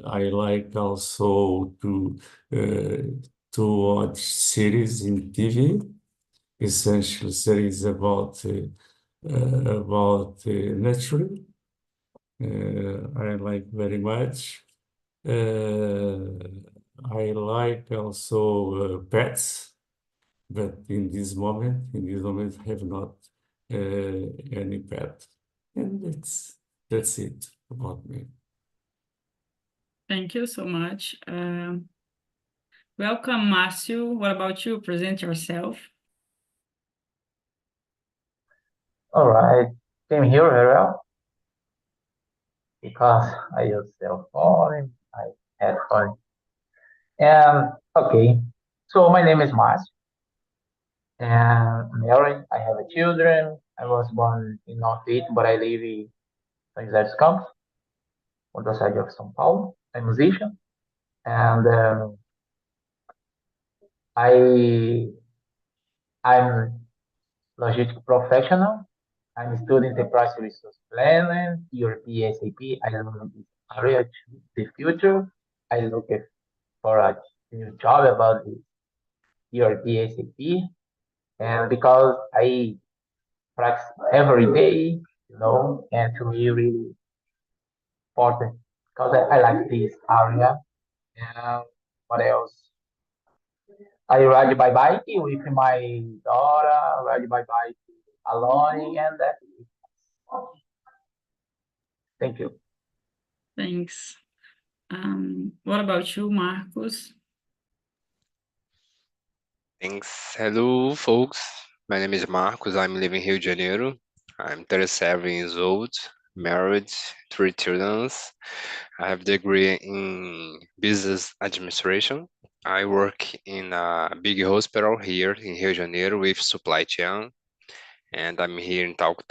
I like also to watch series in TV, essentially series about nature. I like very much. Uh, I like also pets, but in this moment, I have not any pet, and that's it about me. Thank you so much. Welcome, Márcio. What about you? Present yourself. All right, can you hear very well? Because I use cell phone, I headphone. Okay, so my name is Márcio, and I'm married. I have a children. I was born in Northeast, but I live in São José dos Campos, on the side of São Paulo. I'm a musician, and I I'm logistic professional. I'm studying enterprise resource planning, ERP, SAP. I love this area to the future. I look for a new job about the ERP, SAP, and because I practice every day, and to me really important because I like this area. And what else? I ride by bike with my daughter, ride by bike alone, and that's it. Thank you. Thanks. What about you, Marcos? Thanks. Hello, folks. My name is Marcos. I'm living in Rio de Janeiro. I'm 37 years old, married, 3 children. I have a degree in business administration. I work in a big hospital here in Rio de Janeiro with supply chain, and I'm here in Talk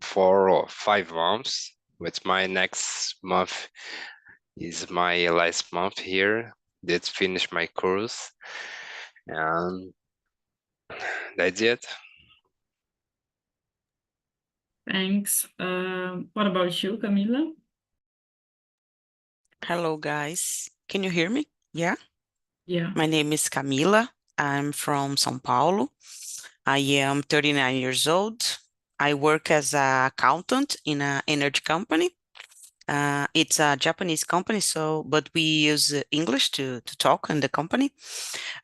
4 or 5 months. But my next month is my last month here. Let's finish my course, and that's it. Thanks. What about you, Camila? Hello, guys. Can you hear me? Yeah. Yeah. My name is Camila. I'm from São Paulo. I am 39 years old. I work as an accountant in an energy company. It's a Japanese company, but we use English to talk in the company.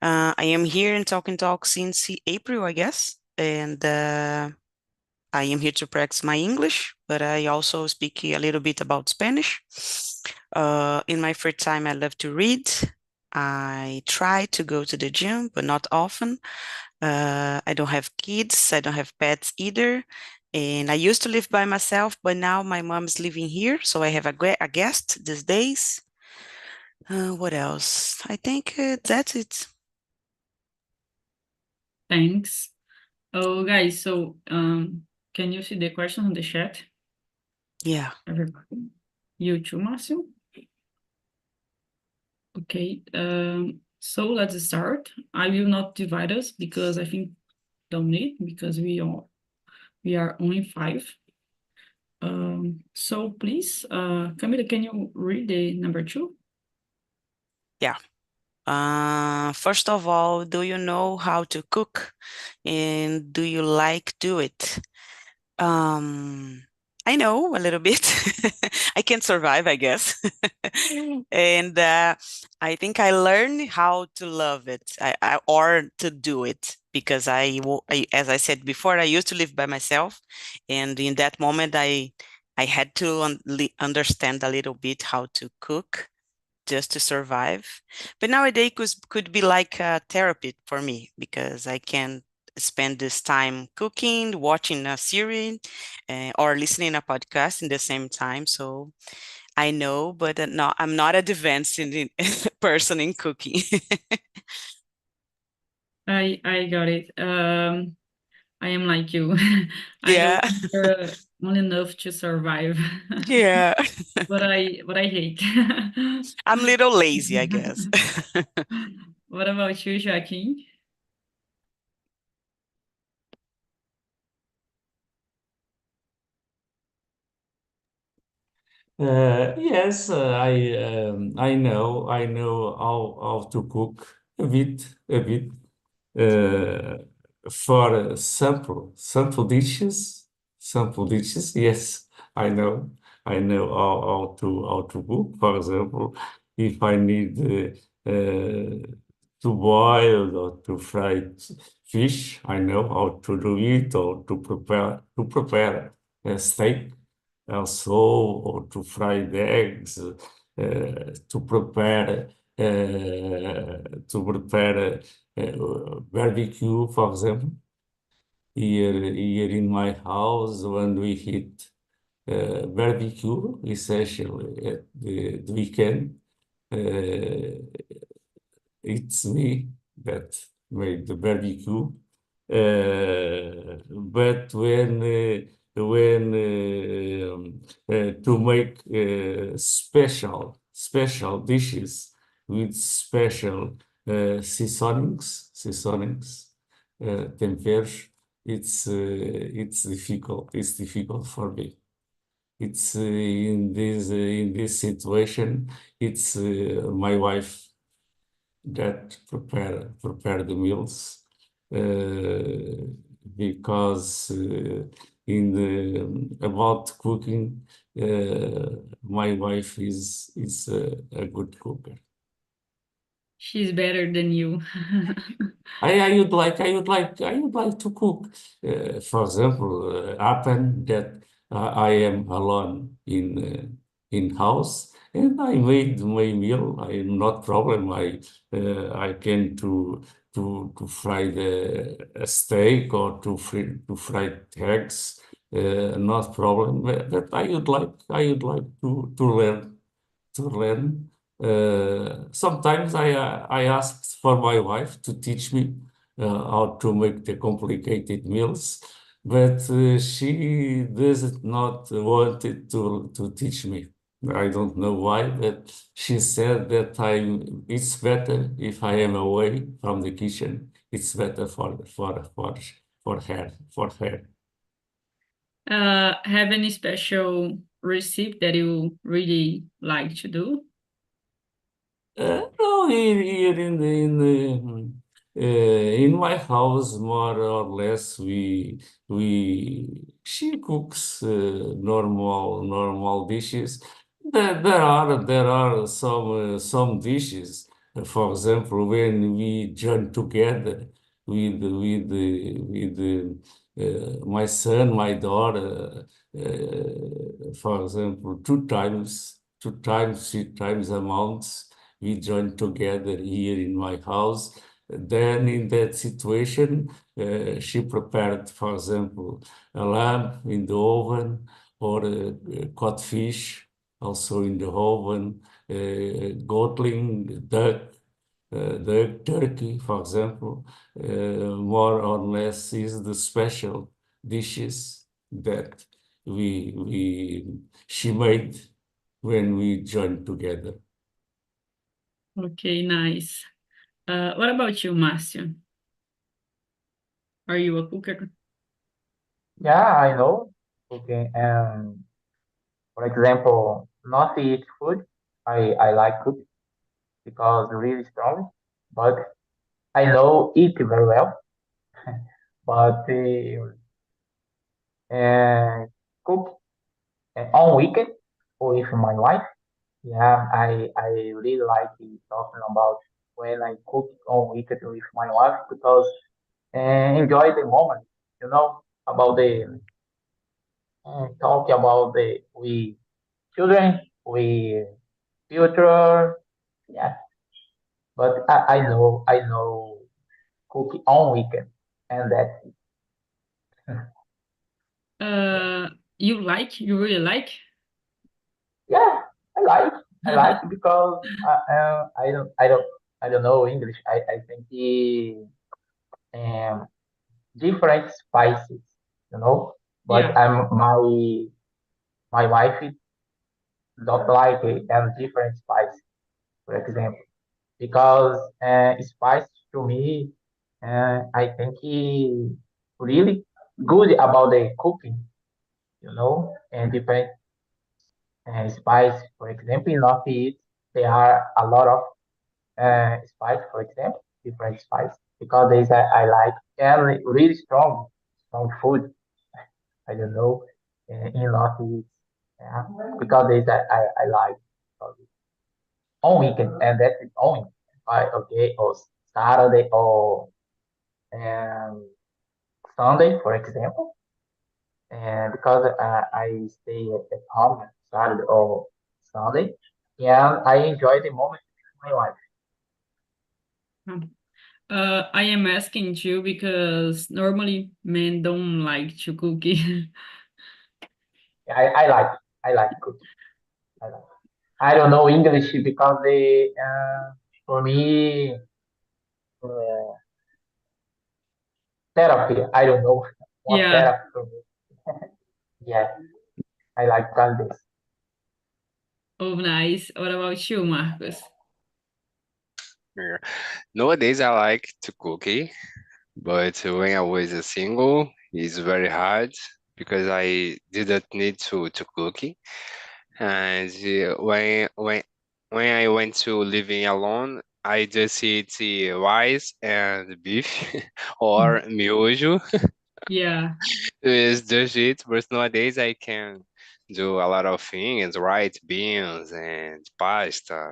I am here in Talk since April, I guess, and I am here to practice my English, but I also speak a little bit about Spanish. In my free time, I love to read. I try to go to the gym, but not often. I don't have kids. I don't have pets either. And I used to live by myself, but now my mom is living here, so I have a guest these days. What else? I think that's it. Thanks. Oh, guys, so can you see the question on the chat? Yeah. Everybody. You too, Márcio? Okay, so let's start. I will not divide us because I think don't need because we are only 5. So please, Camila, can you read the number 2? Yeah. First of all, do you know how to cook? And do you like do it? I know a little bit. I can survive, I guess. And I think I learned how to love it or to do it because as I said before, I used to live by myself. And in that moment, I had to understand a little bit how to cook just to survive. But nowadays could be like a therapy for me because I can spend this time cooking, watching a series, or listening a podcast in the same time. So I know, but no, I'm not a advanced person in cooking. I got it. I am like you. I Yeah. know only enough to survive. Yeah. But I hate. I'm a little lazy, I guess. What about you, Joaquim? Yes, I know how to cook a bit. Uh, for sample dishes. Yes, I know, I know how to cook. For example, if I need to boil or to fry fish, I know how to do it, or to prepare a steak also, or to fry the eggs, to prepare barbecue, for example. Here in my house, when we eat barbecue, especially at the weekend, uh, it's me that made the barbecue. But when to make special dishes with special seasonings, temperos, it's difficult. It's difficult for me. It's in this situation. It's my wife that prepare the meals, uh, because in the about cooking, my wife is a good cooker. She's better than you. I would like to cook. For example, happen that I am alone in house, and I made my meal. I not problem. I can to fry the a steak, or to fry eggs. Not problem. But I would like to learn. Sometimes I asked for my wife to teach me how to make the complicated meals, but she does not want it to teach me. I don't know why, but she said that it's better if I am away from the kitchen. It's better for her. Have any special recipe that you really like to do? No, here in my house, more or less, she cooks normal dishes. There are some dishes. For example, when we join together with my son, my daughter, for example, two times, three times a month we join together here in my house. Then in that situation, she prepared, for example, a lamb in the oven, or cod fish also in the oven, goatling, duck, turkey, for example, more or less is the special dishes that she made when we joined together. Okay, nice. What about you, Márcio? Are you a cooker? Yeah, I know cooking. And for example, not to eat food. I like cook because really strong, but I know eat very well. But cook on weekend with my wife. Yeah, I really like talking about when I cook on weekend with my wife because enjoy the moment, about the talk about the we children, we future. Yeah, but I know cooking on weekend, and that's it. Uh, you really like? Yeah, I like I like it because I don't know English. I think the um, different spices, Yeah. but my wife don't like it and different spices, for example, because spice to me, I think he really good about the cooking, and different. spice. For example, in Northeast, there are a lot of spice, for example, different spice. Because these I like and really strong food. I don't know in Northeast, yeah, because these I like. On weekend, and that's it only. Okay, or Saturday or um, Sunday, for example. And because I stay at home Saturday or Sunday, yeah, I enjoy the moment with my wife. Um, I am asking you because normally men don't like to cook. I like cooking. I like. I don't know English because they for me uh, therapy. I don't know what Yeah. therapy for me. Yeah, I like this. Oh, nice. What about you, Marcos? Yeah. Nowadays, I like to cook, but when I was a single, it's very hard because I didn't need to cook. And when I went to living alone, I just eat rice and beef or miojo. Yeah. It's just it, but nowadays I can do a lot of things, right? Beans and pasta,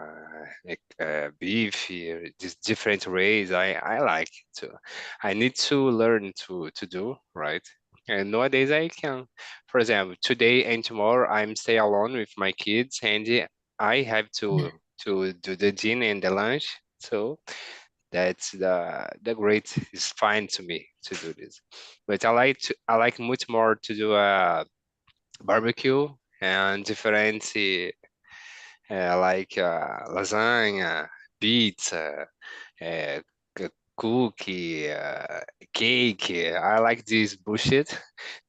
like beef, just different ways. I like to. I need to learn to do, right? And nowadays I can, for example, today and tomorrow I'm stay alone with my kids, and I have to do the dinner and the lunch. So that's the great is fine to me to do this. But I like much more to do a barbecue and different like lasagna, pizza, uh, cookie, cake. I like this bullshit,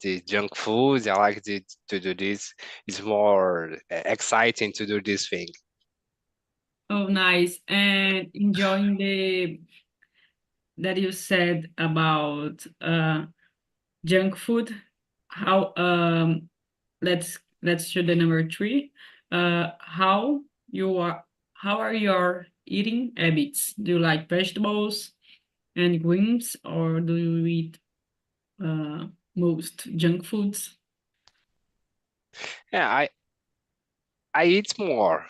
the junk foods. I like to do this. It's more exciting to do this thing. Oh, nice. And enjoying the that you said about junk food. How let's show the number three. How you are how are your eating habits? Do you like vegetables and greens, or do you eat uh most junk foods? Yeah, I eat more.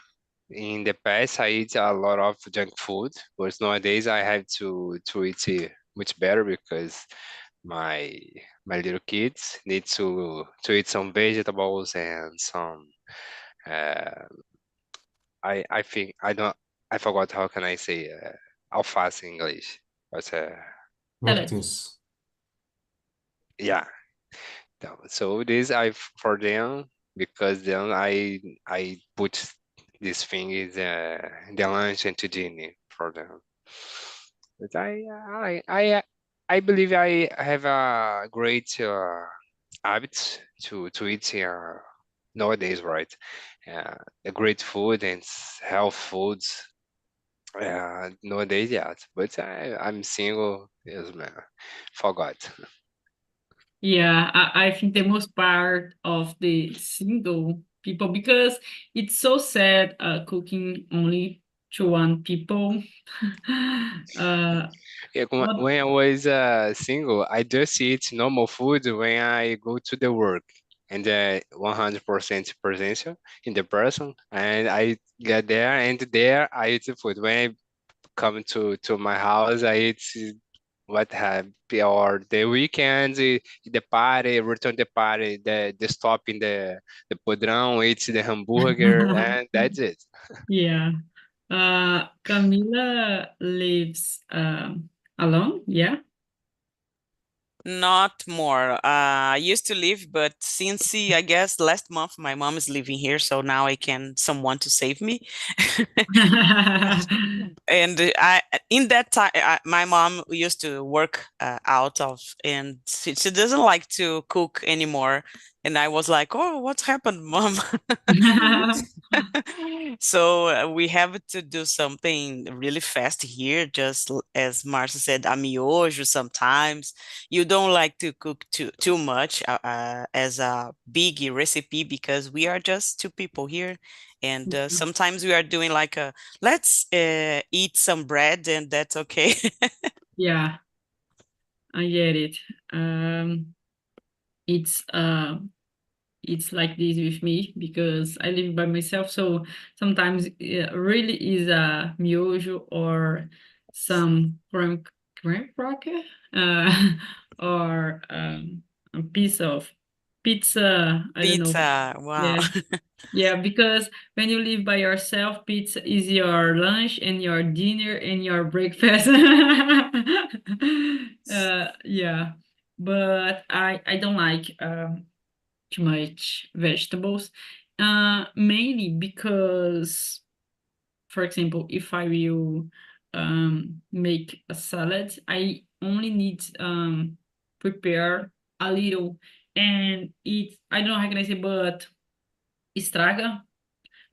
In the past, I eat a lot of junk food, but nowadays I have to eat much better because my my little kids need to eat some vegetables and some uh, I think I don't I forgot how can I say alface in English. But Salad. Lettuce. yeah, so this I for them because then I put this thing is the lunch and to dinner for them. But I believe I have a great habit to eat nowadays, right? A great food and health foods nowadays, yeah. But I'm single, yes, man. Forgot. Yeah, I think the most part of the single people, because it's so sad cooking only to one people. uh, Yeah, what when I was single, I just eat normal food when I go to the work and 100% presential in the person. And I get there and there I eat the food. When I come to my house, I eat what have or the weekends, the party, return the party, the stop in the podrão, eat the hamburger, and that's it. yeah. Camila lives alone, yeah. Not more. I used to live, but since I guess last month my mom is living here, so now I can someone to save me. And I in that time my mom used to work out of, and she doesn't like to cook anymore. And I was like, oh, what's happened, mom? So we have to do something really fast here, just as Marcia said, a miojo sometimes. You don't like to cook too much as a big recipe because we are just two people here. And sometimes we are doing like let's eat some bread and that's okay. Yeah, I get it. Um, it's it's like this with me because I live by myself. So sometimes it really is a miojo or some crumb cracker, uh, or a piece of pizza. I don't know. Pizza, wow. Yeah, yeah. Because when you live by yourself, pizza is your lunch and your dinner and your breakfast. Yeah, but I don't like too much vegetables. Mainly because, for example, if I will make a salad, I only need prepare a little, and it I don't know how can I say, but estraga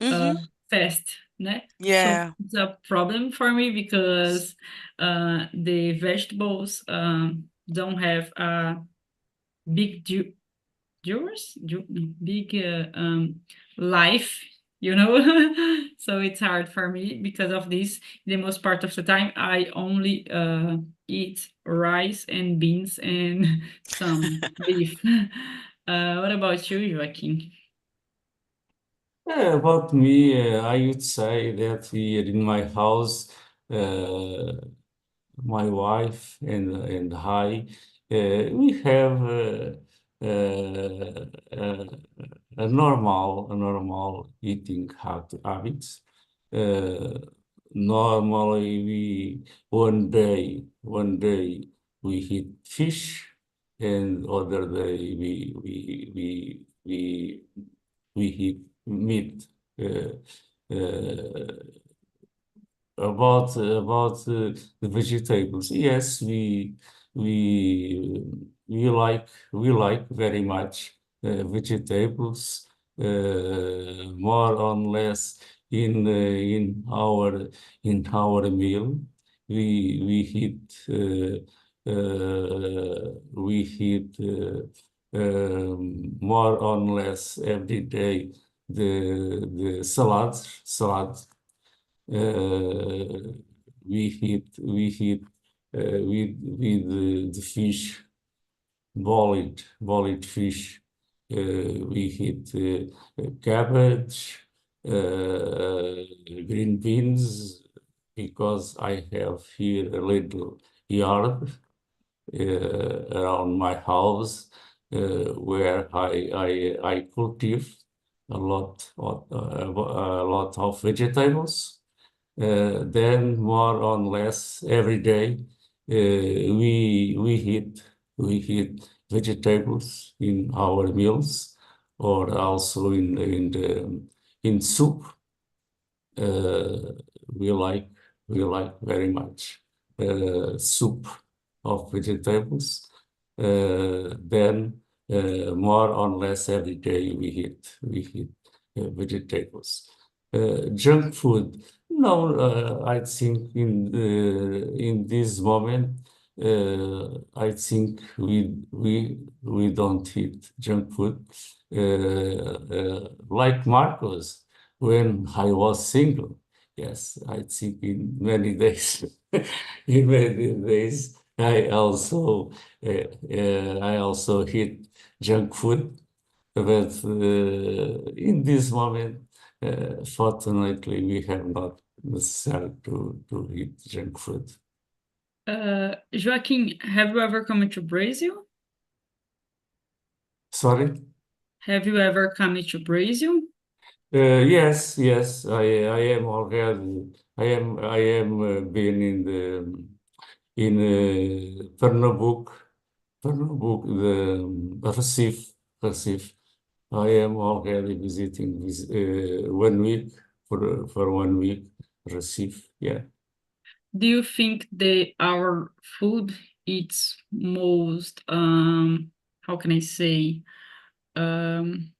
uh, Hmm. fast, né? So Yeah. it's a problem for me because the vegetables don't have a big big life, you know. So it's hard for me because of this. The most part of the time I only eat rice and beans and some beef. What about you, Joaquin? About me, I would say that here in my house, uh, my wife and I, we have uh, a normal eating habits. Uh, Normally, one day we eat fish, and other day we eat meat. Uh, uh, about the vegetables. Yes, we we like very much vegetables, more or less in our meal. We eat more or less every day the salads. uh, we eat with the fish, boiled fish. We eat cabbage, green beans, because I have here a little yard around my house, where I cultivate a lot of vegetables. Then more or less every day, we eat vegetables in our meals, or also in soup. uh, we like we like very much soup of vegetables. Then more or less every day we eat vegetables. Junk food. No, I think in this moment, I think we don't eat junk food, like Marcos when I was single. Yes, I think in many days, in many days, I also eat junk food, but in this moment, fortunately, we have not necessary to eat junk food. Joaquin, have you ever come to Brazil? Sorry? Have you ever come to Brazil? Yes, yes, I am already. I am been in Pernambuco, the Recife. I am already visiting this 1 week, for 1 week, Recife. Yeah. Do you think our food it's most how can I say um,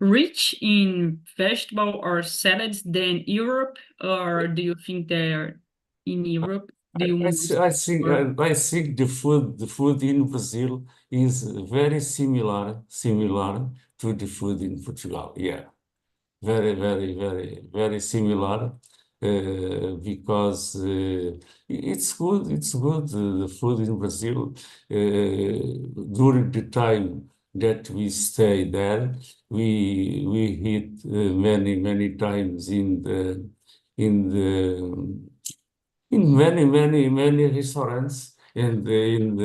rich in vegetable or salads than Europe, or do you think they're in Europe? Do you most or I think the food in Brazil is very similar to the food in Portugal. Yeah, very similar because it's good the food in Brazil during the time that we stay there we eat many times in the in many restaurants and in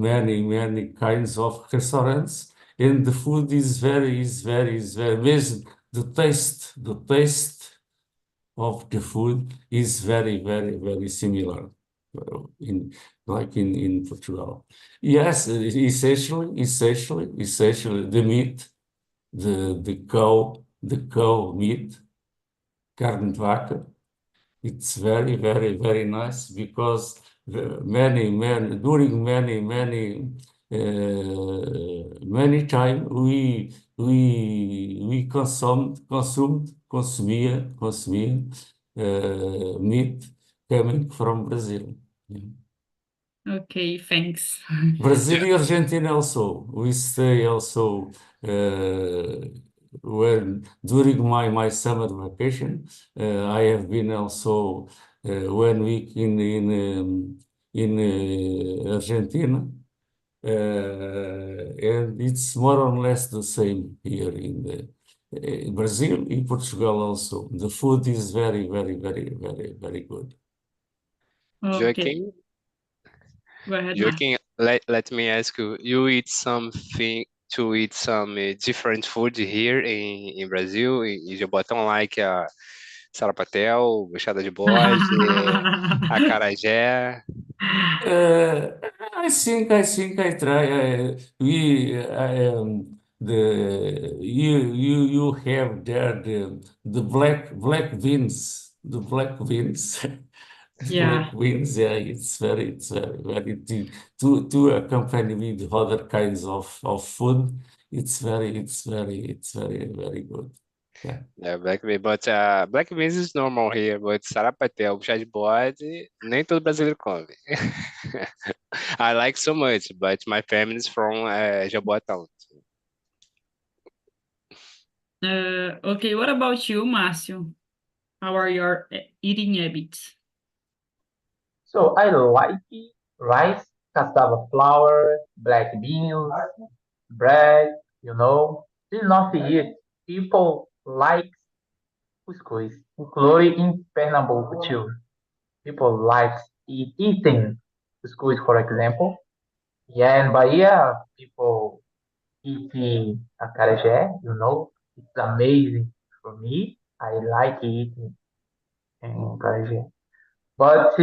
many kinds of restaurants and the food is very amazing. The taste of the food is very similar in like in Portugal. Yes, essentially the meat, the cow meat, carne de vaca. It's very nice because during many time we consumia meat coming from Brazil. Yeah. okay, thanks. Brazil and Argentina also. We stay also when during my summer vacation. I have been also 1 week in Argentina, and it's more or less the same here in Brazil, in Portugal also. The food is very good. Okay, Joaquin, go ahead, Mark. Joaquin, let me ask you, you eat something to eat some different food here in Brazil, in Jabotão, like sarapatel, buchada de bode, acarajé. Uh, I try. You have there the black beans, the Yeah. black beans. Yeah, very to accompany with other kinds of food. It's very good. Yeah. Yeah, black bean, but black beans is normal here, but sarapatel, buchada de bode, nem todo brasileiro come. I like so much, but my family is from Jaboatão. Okay, what about you, Márcio? How are your eating habits? So I like rice, cassava flour, black beans, bread, you know. In Northeast, people like couscous, including in Pernambuco too. People like eating couscous, for example. Yeah, in Bahia, people eat acarajé, you know. It's amazing for me. I like eating acarajé. But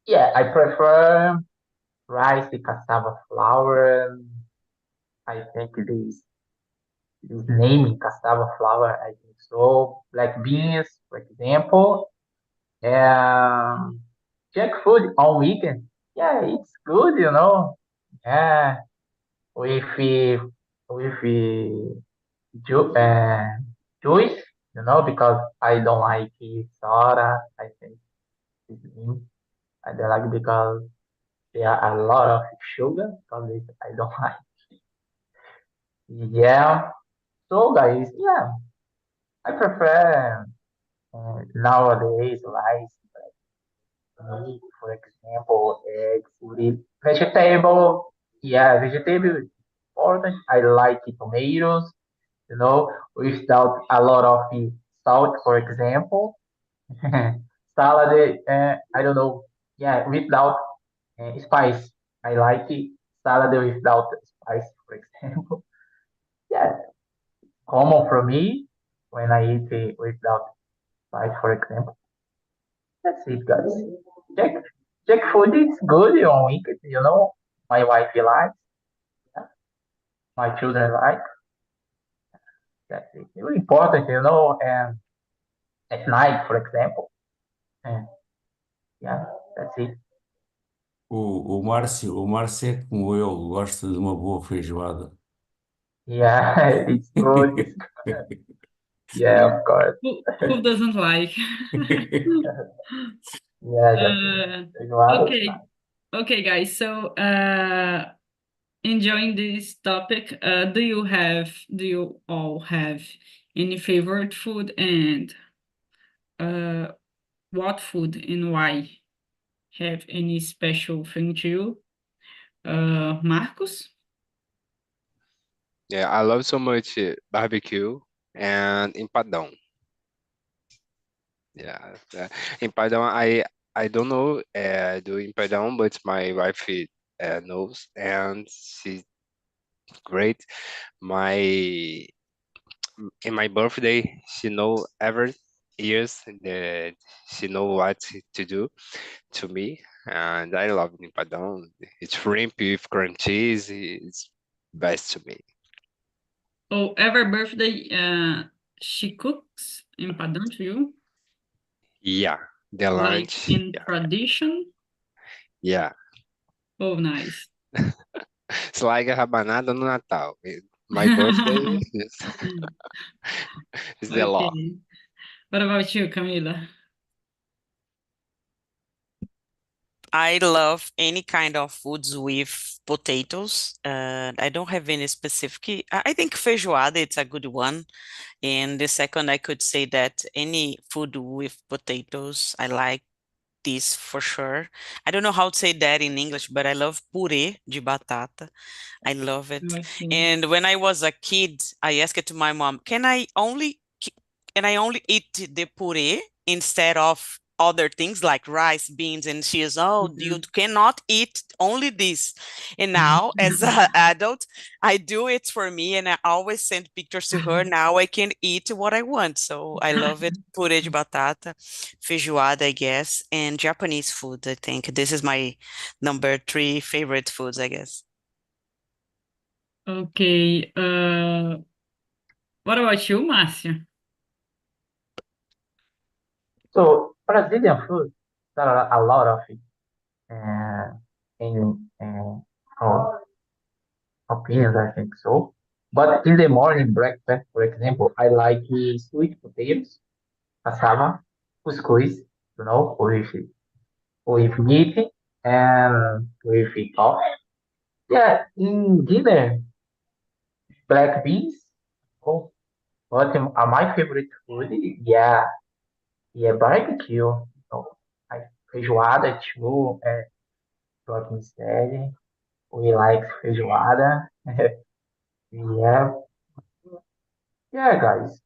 yeah, I prefer rice, cassava flour. I think this name cassava flour. I think so. Black beans, for example. Um, Junk food on weekend. Yeah, it's good, you know. Yeah, with juice, you know, because I don't like soda. I think it's me. I don't like because there are a lot of sugar. Because I don't like. Yeah. So guys, yeah, I prefer nowadays rice, meat, for example, eggs, with vegetable. Yeah, vegetable is important. I like tomatoes, you know, without a lot of salt, for example. Salad, I don't know. Yeah, without spice. I like it. Salad without spice, for example. Yeah, common for me when I eat it without spice, for example. That's it, guys. Check, check food is good on weekend, you know. My wife likes, my children like. That's it. It's really important, you know, and at night, for example. And yeah, that's it. o Márcio é como eu, gosta de uma boa feijoada. Yeah, it's good. It's, yeah, of course. Who doesn't like? Yeah, definitely. Uh, Feijoada is okay, nice. okay, guys. So, enjoying this topic, do you all have any favorite food, and uh, what food and why have any special thing to you? Marcos? Yeah, I love so much barbecue and empadão. Yeah, empadão. I don't know do empadão, but my wife knows, and she's great. My in my birthday, she know every years that she know what to do to me, and I love empadão. It's shrimp with cream cheese. It's best to me. Oh, every birthday, she cooks empadão to you, Yeah, the like lunch. in Yeah, tradition. yeah. Oh, nice. It's like a rabanada no Natal. My birthday is the law. Okay. What about you, Camila? I love any kind of foods with potatoes. I don't have any specific. I think feijoada, it's a good one. And the second, I could say that any food with potatoes, I like this for sure. I don't know how to say that in English, but I love purê de batata. I love it. Okay. And when I was a kid, I asked it to my mom, can I only eat the puree instead of other things like rice, beans, and she is, oh, you Mhm. cannot eat only this. And now, as an adult, I do it for me, and I always send pictures to her. Now I can eat what I want. So I love it. Purê de batata, feijoada, I guess, and Japanese food. I think this is my number three favorite foods, I guess. Okay. What about you, Márcia? So Brazilian food, there are a lot of it. In our opinions, I think so. But in the morning breakfast, for example, I like sweet potatoes, cassava, couscous, with meat and with coffee. Yeah, in dinner, black beans. Oh, but my favorite food, yeah, yeah, barbecue. So, I feijoada too. Like we said, we like feijoada. Yeah, yeah, guys.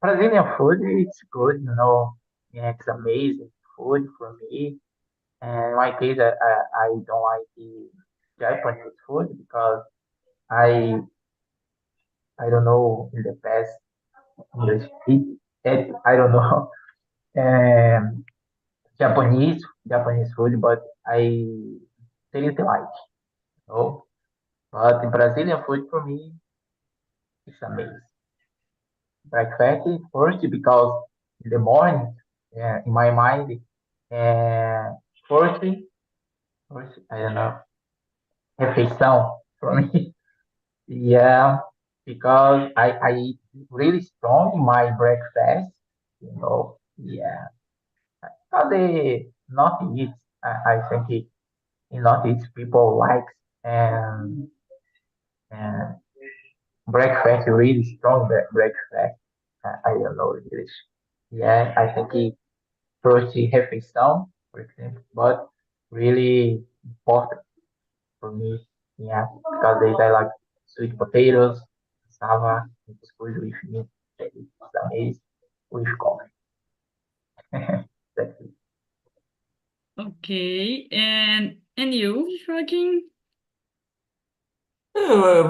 Brazilian food, it's good, you know. Yeah, it's amazing food for me. And in my case, I don't like the Japanese food because I I don't know in the past English I don't know um, Japanese food, but I didn't like, you know. But the Brazilian food for me is amazing. Breakfast first because in the morning, in my mind, uh, first, first, I don't know, refeição for me. Yeah, because I eat really strong in my breakfast, you know. Yeah, because the Northeast, I think in Northeast people like and and breakfast really strong breakfast. I don't know English. Yeah, I think it first refeição, for example, but really important for me. Yeah, because I like sweet potatoes, cassava, and couscous with meat. It's amazing with coffee. That's it. Okay. And you, Joaquin? I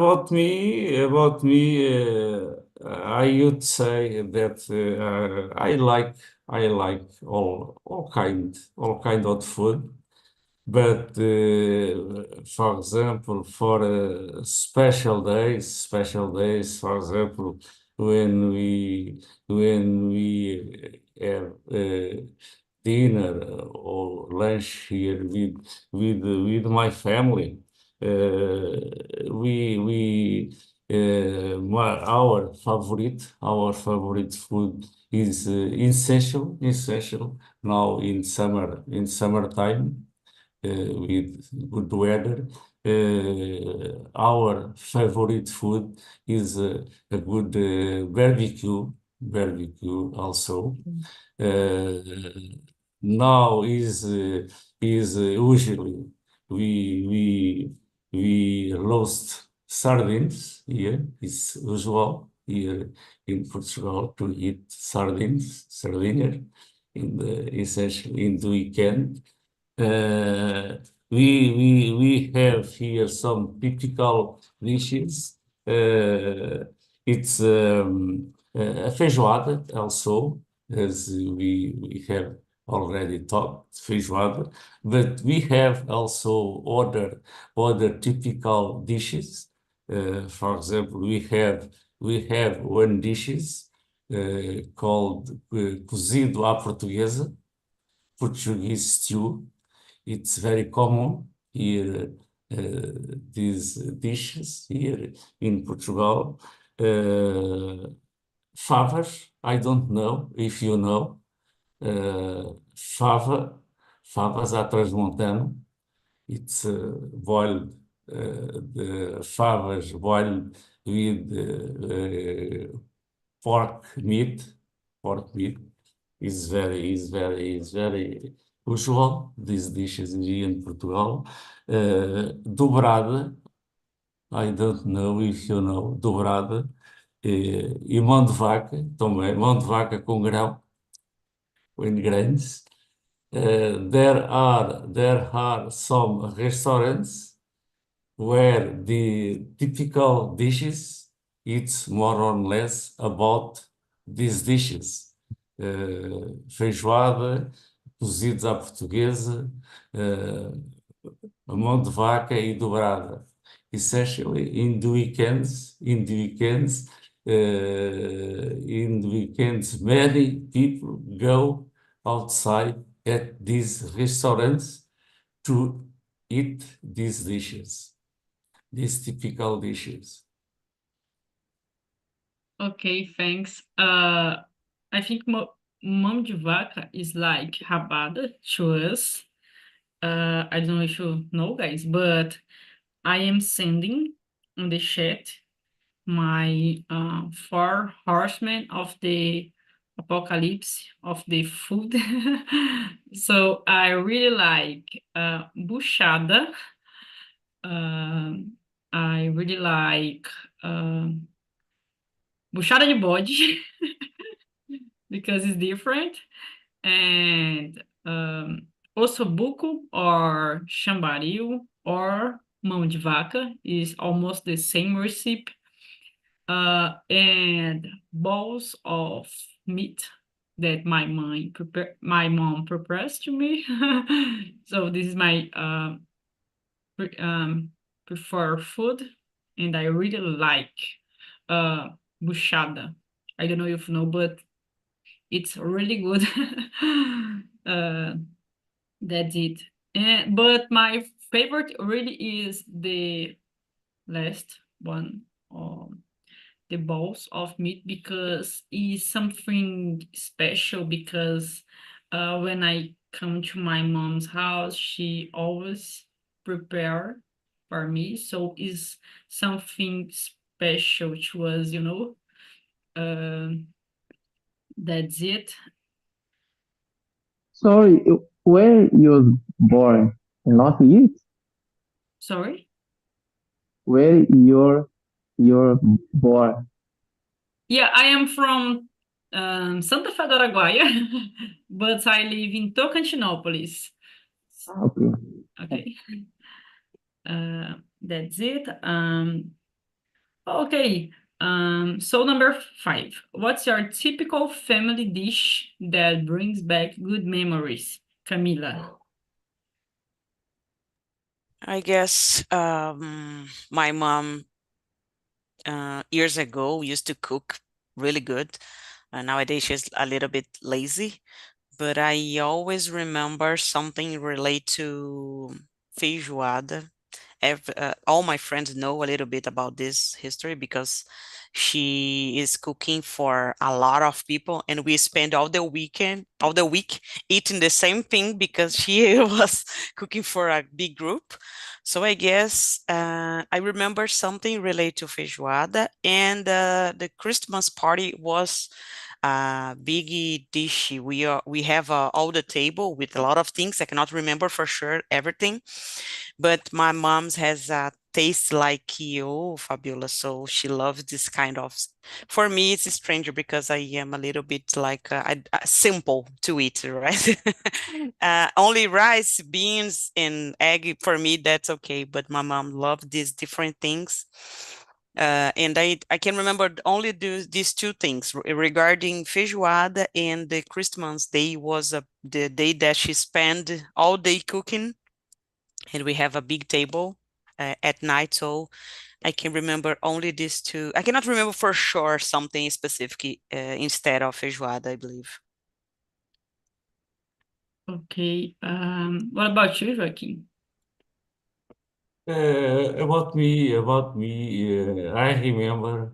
would say that I like all kind of food, but for example, for special days, for example, when we have dinner or lunch here with my family. Our favorite food is essential now in summertime with good weather. Our favorite food is a good barbecue also. Uh, Now is usually we we roast sardines here. It's usual here in Portugal to eat sardines in the essentially in the weekend. Uh, we have here some typical dishes. It's a feijoada also, as we have already talked, feijoada, but we have also other typical dishes. For example, we have one dishes called cozido à portuguesa, Portuguese stew. It's very common here, these dishes here in Portugal. Favas, I don't know if you know. Favas à transmontana. It's boiled, the favas boiled with pork meat. Pork meat is very usual. These dishes here in Portugal. Dobrada, I don't know if you know, dobrada. E mão de vaca, também, mão de vaca com grão, in grains. There are some restaurants where the typical dishes, it's more or less about these dishes. Feijoada, cozidos à portuguesa, a mão de vaca e dobrada. Essentially, in the weekends, many people go outside at these restaurants to eat these dishes, these typical dishes. Okay, thanks. I think mão de vaca is like rabada to us. I don't know if you know, guys, but I am sending on the chat my 4 horsemen of the apocalypse of the food. So I really like buchada. I really like buchada de bode because it's different, and ossobuco or chambaril or mão de vaca is almost the same recipe. And balls of meat that my mom prepares to me. So this is my preferred food, and I really like buchada. I don't know if you know, but it's really good. That's it. But my favorite really is the last one, the balls of meat, because it's something special. Because when I come to my mom's house, she always prepare for me, so it's something special to us, you know. That's it. Sorry, where you born? Not yet. Sorry. Where you're born? Yeah, I am from Santa Fé do Araguaia, but I live in Tocantinópolis. Okay. Okay. That's it. Okay. So number 5. What's your typical family dish that brings back good memories, Camila? I guess my mom years ago used to cook really good. Nowadays she's a little bit lazy, but I always remember something related to feijoada. All my friends know a little bit about this history because she is cooking for a lot of people, and we spend all the week eating the same thing because she was cooking for a big group. So I guess I remember something related to feijoada, and the Christmas party was a big dish. We have all the table with a lot of things. I cannot remember for sure everything, but my mom's has a taste like you, Fabiola. So she loves this kind of. For me, it's stranger because I am a little bit like simple to eat, right? Only rice, beans, and egg for me that's okay. But my mom loved these different things. And I can remember only these two things regarding feijoada, and the Christmas day was the day that she spent all day cooking, and we have a big table at night. So I can remember only these two. I cannot remember for sure something specific instead of feijoada, I believe. Okay. What about you, Joaquin? About me, I remember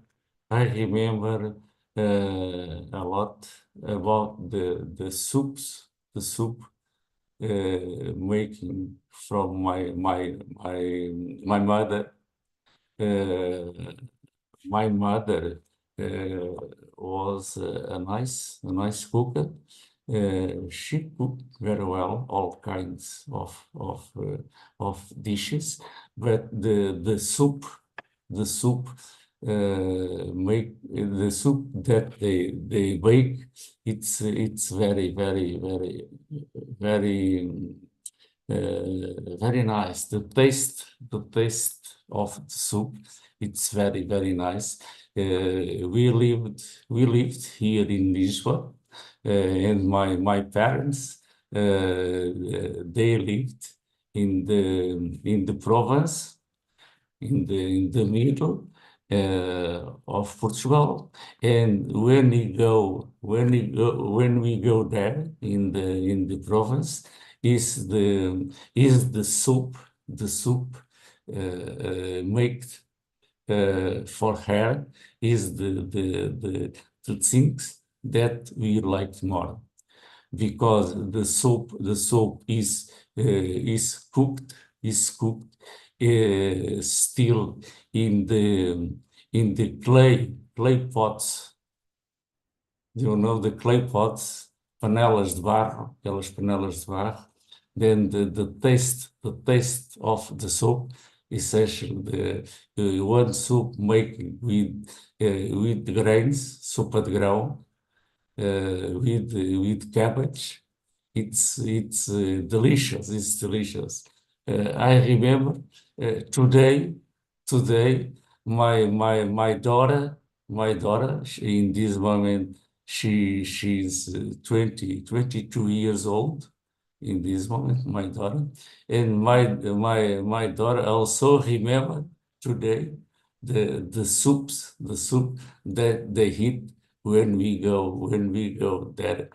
a lot about the soups, the soup making from my mother. Uh, my mother was a nice cooker. She cooked very well all kinds of dishes, but the soup make the soup that they bake. It's very nice. The taste of the soup, it's very nice. We lived here in Lisbon, and my parents they lived in the province, in the middle of Portugal. And when we go there in the province, is the soup made for her is the things that we like more, because the soup is cooked still in the clay pots. You know, the clay pots, panelas de barro, aquelas panelas de barro. Then the taste of the soup is actually the one soup made with grains, sopa de grão, with cabbage. It's delicious. It's delicious. I remember today my daughter in this moment she's 22 years old in this moment, my daughter. And my daughter also remember today the soup that they eat when we go there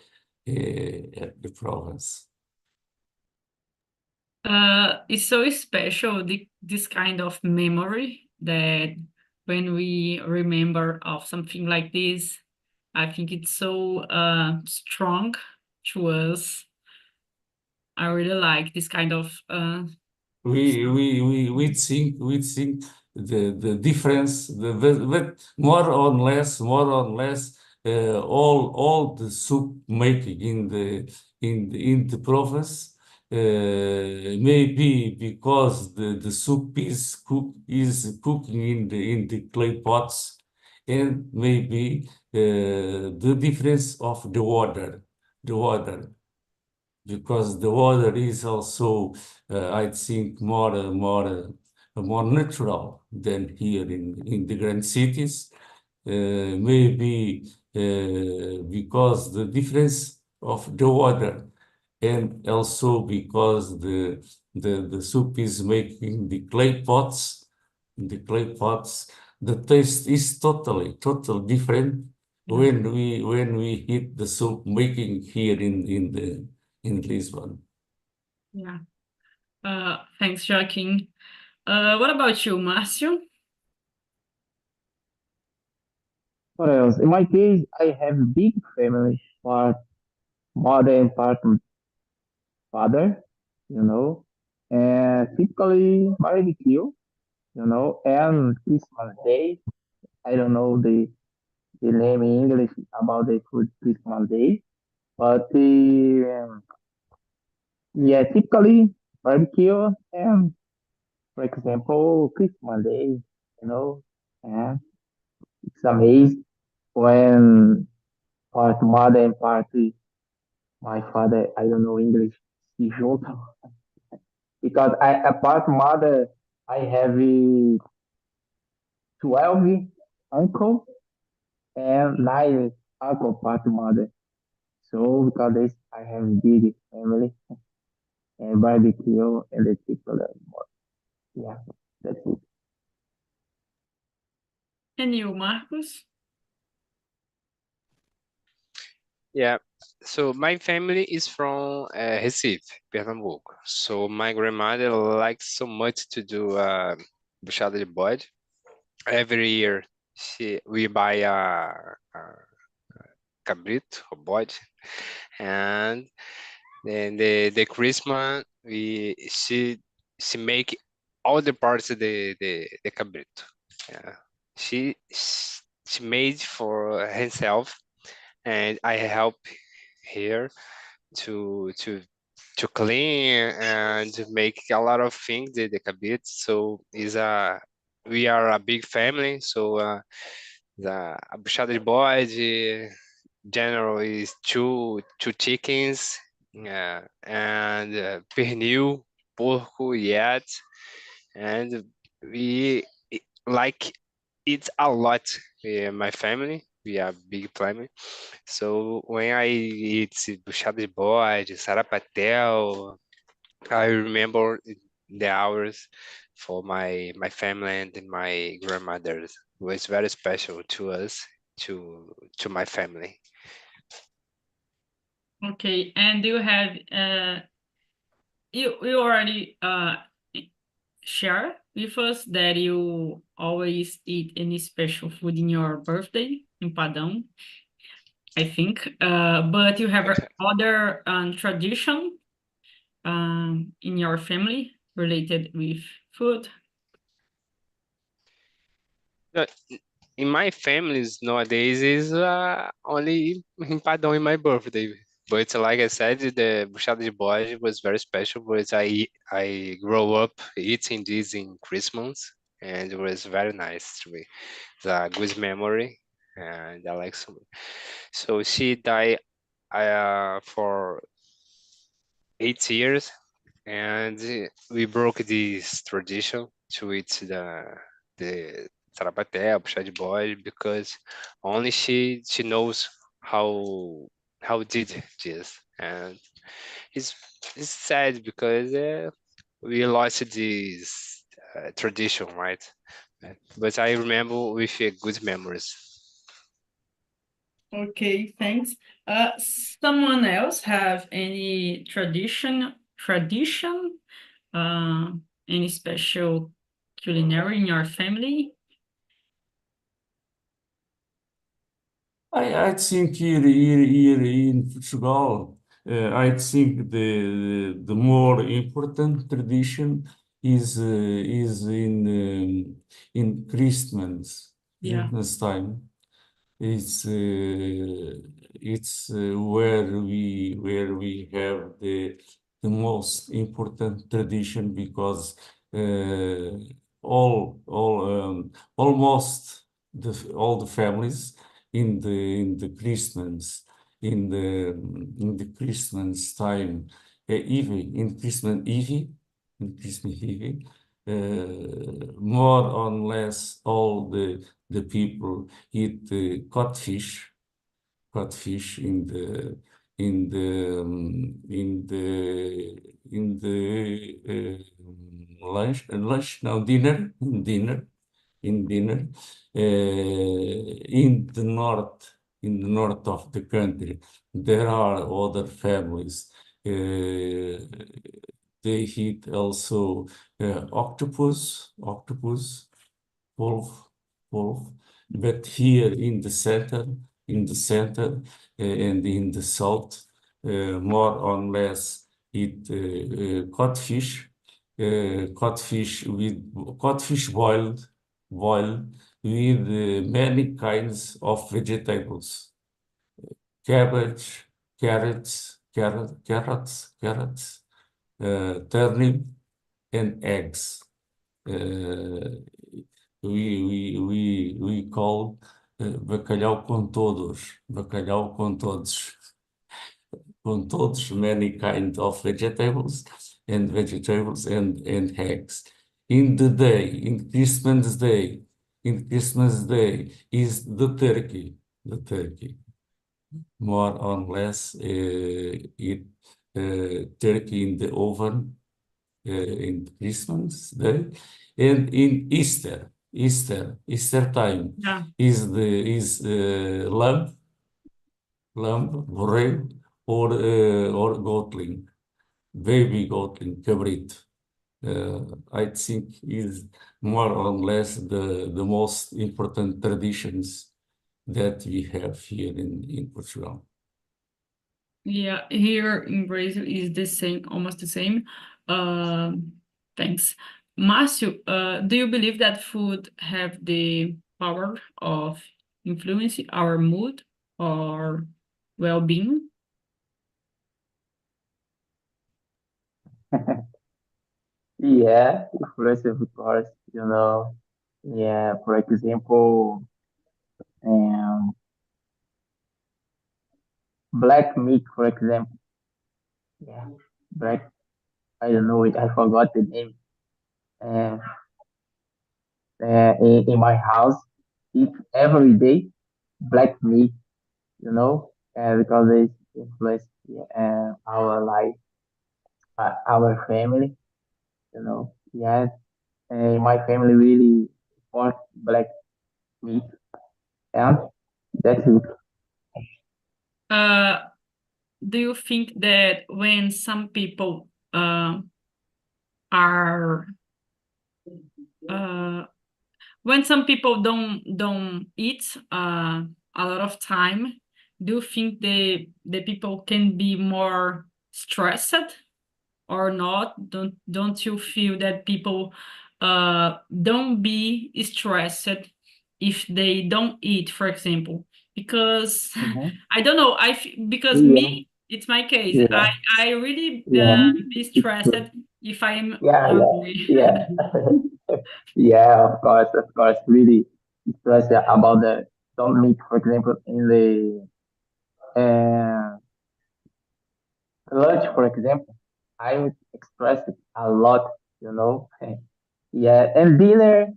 at the province. It's so special, this kind of memory, that when we remember of something like this, I think it's so strong to us. I really like this kind of We think the difference, but more or less, all the soup making in the province, maybe because the soup is cooking in the clay pots, and maybe the difference of the water, because the water is also, I think, more natural than here in the grand cities. Maybe because the difference of the water, and also because the soup is making the clay pots, the taste is totally different when we eat the soup making here in Lisbon. Yeah. Thanks, Joaquin. What about you, Márcio? What else? In my case, I have big family, part mother and part father, you know, and typically barbecue, and Christmas Day. I don't know the name in English about the food Christmas Day, but yeah, typically barbecue and, for example, Christmas Day, you know, and it's amazing when part mother and part my father, I don't know English, se juntam because apart mother, I have 12 uncle and 9 uncle part mother. So because this, I have big family and barbecue and the people. Yeah, that's it. And you, Marcos? Yeah. So my family is from Recife, Pernambuco. So my grandmother likes so much to do buchada de bode. Every year, we buy a cabrito, a bode, and then the Christmas she make all the parts of the cabrito. Yeah. She made for herself, and I help here to to to clean and to make a lot of things the cabrito. So is a we are a big family. So the a buchada de bode general is two chickens, and pernil, porco, yet, and we like eat a lot. My family, we are big family. So when I eat buchada de bode, sarapatel, I remember the hours for my family and my grandmother's. It was very special to us, to my family. Okay, and do you have you already share with us that you always eat any special food in your birthday in Padão, I think. But you have other tradition in your family related with food? Uh, In my families nowadays is only empadão in my birthday. But like I said, the buchada de bode was very special. But I grew up eating this in Christmas, and it was very nice to me. It's a good memory, and I like so. So she died for 8 years, and we broke this tradition to eat the sarapatel, puxar de bode, because only she knows how did this, and it's it's sad because we lost this tradition, right? But I remember with good memories. Okay, thanks. Someone else have any tradition, any special culinary in your family? I think here in Portugal, I think the more important tradition is in Yeah. Christmas time. It's where we have the most important tradition because uh, almost all the families in the Christmas in the Christmas time Eve in Christmas Eve more or less all the people eat codfish in the lunch no dinner in the north in the north of the country. There are other families. They eat also octopus, wolf. But here in the center and in the south, more or less eat codfish boiled with many kinds of vegetables, cabbage, carrots, turnip, and eggs. We call bacalhau com todos, many kind of vegetables and eggs. In Christmas Day is the turkey. More or less eat turkey in the oven in Christmas Day, and in Easter time Yeah. is lamb, borrego, or goatling, baby goatling, cabrito. I think is more or less the most important traditions that we have here in Portugal. Yeah, here in Brazil is the same, almost the same. Thanks. Márcio, do you believe that food have the power of influencing our mood or well-being? Yeah, influence of course, you know. Yeah, for example, um, black meat, for example. Yeah, black. I don't know it. I forgot the name. Um, in my house, eat every day black meat. You know, because it influence our life, our family. You know, yeah. My family really want black meat, and that's it. Uh, do you think that when some people are when some people don't eat a lot of time, do you think the people can be more stressed or not? Don't you feel that people don't be stressed if they don't eat, for example? Because Mhm. I don't know, because Yeah, me, it's my case. yeah, I really yeah. be It's stressed true. if I'm Yeah, hungry. yeah, yeah. Yeah, of course, really stressed about the don't meet, for example, in the lunch, for example. I'm expressed a lot, you know. Yeah, and dinner,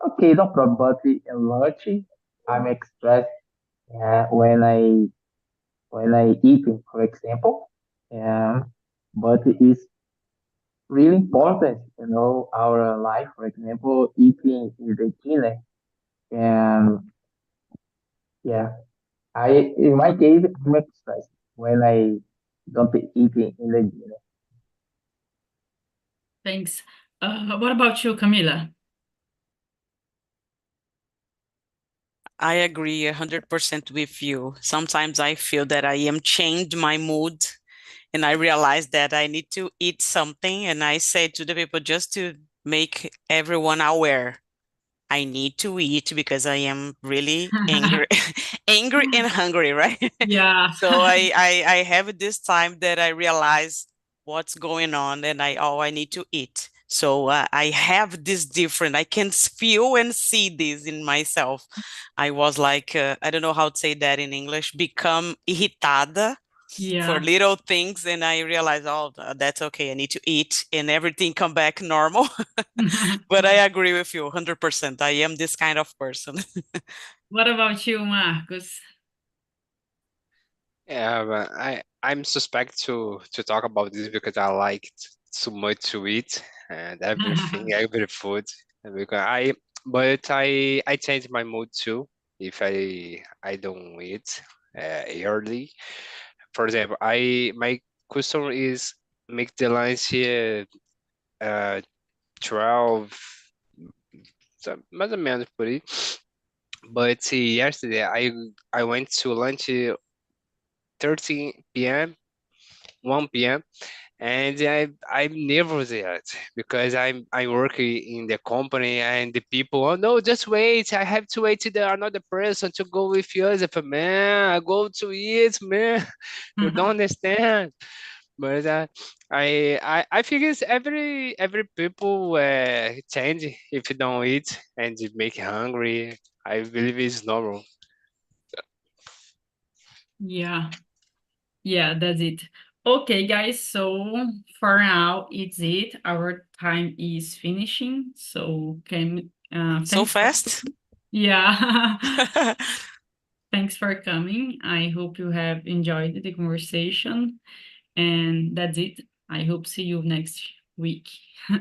okay, no problem. But in lunch, I'm expressed when I eating, for example. Yeah, but it's really important, you know, our life, for example, eating is the dinner. And yeah, in my case, I'm expressed when I don't eat in the dinner. Thanks. What about you, Camila? I agree 100% with you. Sometimes I feel that I am changed my mood and I realize that I need to eat something. And I say to the people just to make everyone aware, I need to eat because I am really angry, angry and hungry, right? Yeah. So I have this time that I realize what's going on and I need to eat. So I have this different, I can feel and see this in myself. I was like, I don't know how to say that in English, become irritada for Yeah. little things. And I realized, oh, that's okay. I need to eat and everything come back normal. But I agree with you 100%. I am this kind of person. What about you, Marcos? Yeah, but I'm suspect to talk about this because I like so much to eat and everything, every food. And because but I change my mood too if I don't eat early. For example, my custom is make the lunch 12, mais ou menos por aí. But yesterday I went to lunch 13 p.m., 1 p.m. and I'm nervous yet because I'm working in the company and the people, oh no, just wait, I have to wait till there another person to go with us. If man, I go to eat, man, you don't understand. But I think it's every people change if you don't eat and it make you hungry. I believe it's normal. Yeah. Yeah, that's it. Okay, guys, so for now it's it. Our time is finishing. So So thanks for fast. yeah. Thanks for coming. I hope you have enjoyed the conversation. And that's it. I hope see you next week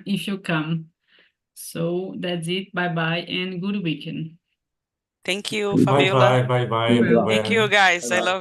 if you come. So that's it. Bye bye and good weekend. Thank you, Bye Fabiola. bye, bye bye, You're welcome. Thank you, everyone. guys. I love it.